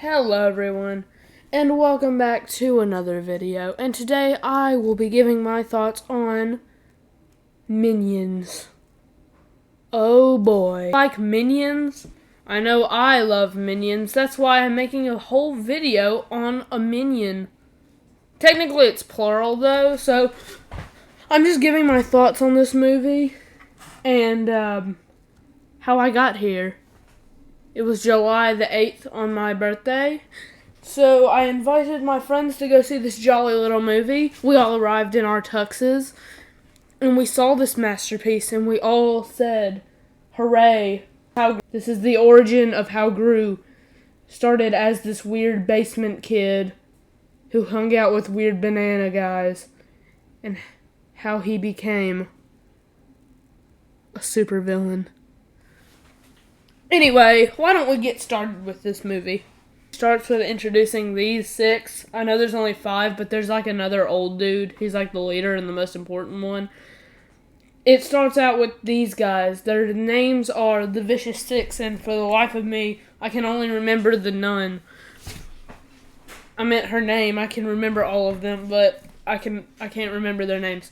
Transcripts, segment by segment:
Hello everyone, and welcome back to another video, and today I will be giving my thoughts on Minions. Oh boy. Like Minions? I know I love Minions, that's why I'm making a whole video on a Minion. Technically it's plural though, so I'm just giving my thoughts on this movie, and how I got here. It was July the 8th on my birthday, so I invited my friends to go see this jolly little movie. We all arrived in our tuxes, and we saw this masterpiece, and we all said, hooray. This is the origin of how Gru started as this weird basement kid who hung out with weird banana guys, and how he became a supervillain. Anyway, why don't we get started with this movie? It starts with introducing these six. I know there's only five, but there's like another old dude. He's like the leader and the most important one. It starts out with these guys. Their names are the Vicious Six, and for the life of me, I can only remember the nun. I meant her name. I can remember all of them, but I can't remember their names.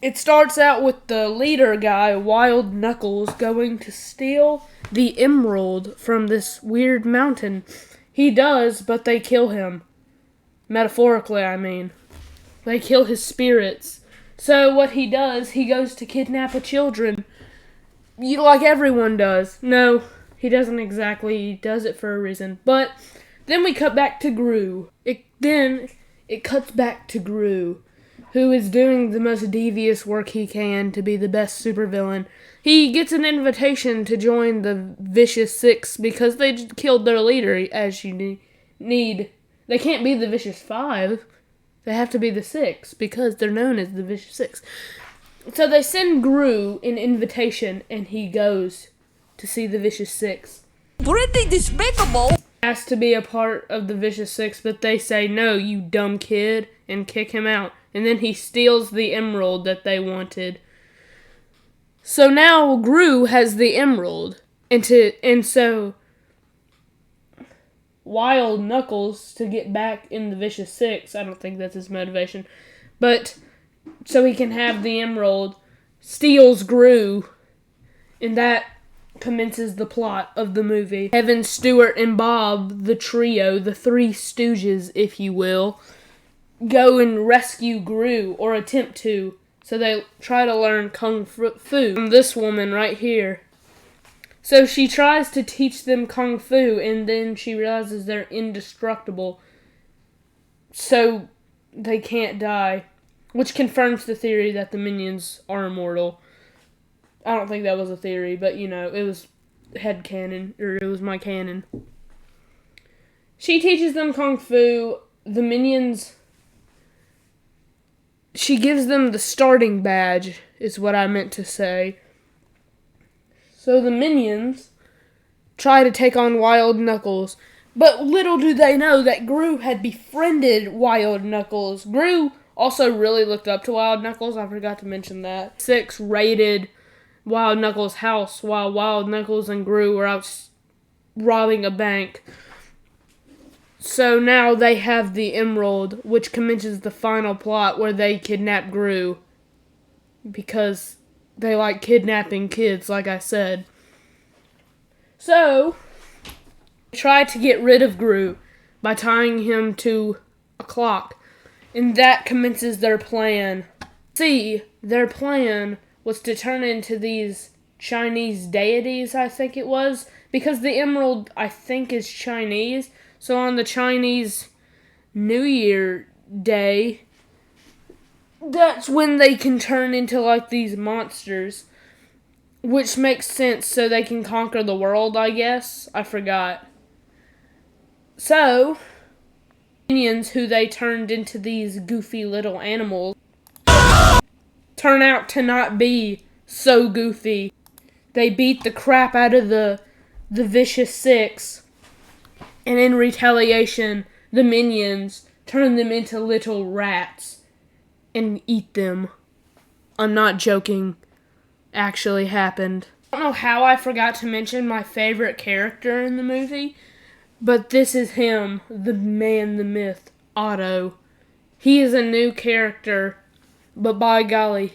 It starts out with the leader guy, Wild Knuckles, going to steal the emerald from this weird mountain. He does, but they kill him. Metaphorically, I mean. They kill his spirits. So what he does, he goes to kidnap Children. Like everyone does. No, he doesn't exactly. He does it for a reason. But then we cut back to Gru. It cuts back to Gru, who is doing the most devious work he can to be the best supervillain. He gets an invitation to join the Vicious Six because they killed their leader, as you need. They can't be the Vicious Five. They have to be the Six because they're known as the Vicious Six. So they send Gru an invitation, and he goes to see the Vicious Six. Pretty despicable! Has to be a part of the Vicious Six, but they say, no, you dumb kid, and kick him out. And then he steals the emerald that they wanted. So now Gru has the emerald. And so Wild Knuckles, to get back in the Vicious Six, I don't think that's his motivation, but so he can have the emerald, steals Gru, and that commences the plot of the movie. Evan, Stewart, and Bob, the trio, the Three Stooges, if you will, go and rescue Gru, or attempt to. So they try to learn Kung Fu from this woman right here. So she tries to teach them Kung Fu, and then she realizes they're indestructible. So they can't die, which confirms the theory that the Minions are immortal. I don't think that was a theory, but you know, it was headcanon, or it was my canon. She teaches them Kung Fu. The Minions, she gives them the starting badge, is what I meant to say. So the Minions try to take on Wild Knuckles, but little do they know that Gru had befriended Wild Knuckles. Gru also really looked up to Wild Knuckles, I forgot to mention that. Six raided Wild Knuckles' house while Wild Knuckles and Gru were out robbing a bank. So now they have the emerald, which commences the final plot where they kidnap Gru. Because they like kidnapping kids, like I said. So, they try to get rid of Gru by tying him to a clock. And that commences their plan. See, their plan was to turn into these Chinese deities, I think it was. Because the emerald, I think, is Chinese. So on the Chinese New Year day, that's when they can turn into like these monsters. Which makes sense, so they can conquer the world, I guess. I forgot. So, Minions, who they turned into these goofy little animals, turn out to not be so goofy. They beat the crap out of the Vicious Six. And in retaliation, the Minions turn them into little rats and eat them. I'm not joking. Actually happened. I don't know how I forgot to mention my favorite character in the movie, But this is him, the man, the myth, Otto. He is a new character, but by golly,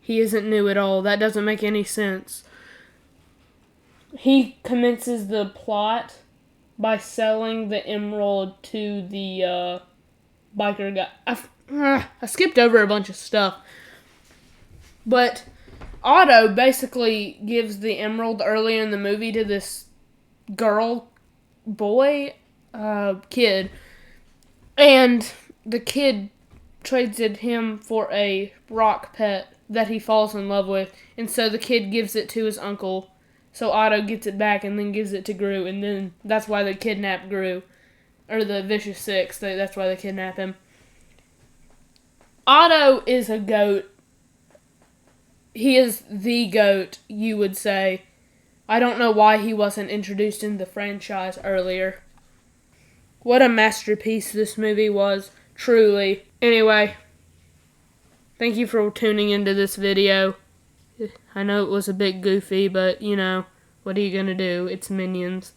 he isn't new at all. That doesn't make any sense. He commences the plot by selling the emerald to the biker guy. I skipped over a bunch of stuff. But Otto basically gives the emerald earlier in the movie to this kid. And the kid trades him for a rock pet that he falls in love with. And so the kid gives it to his uncle. So Otto gets it back and then gives it to Gru. And then that's why they kidnap Gru. Or the Vicious Six. That's why they kidnap him. Otto is a goat. He is the GOAT, you would say. I don't know why he wasn't introduced in the franchise earlier. What a masterpiece this movie was, truly. Anyway, thank you for tuning into this video. I know it was a bit goofy, but, what are you going to do? It's Minions.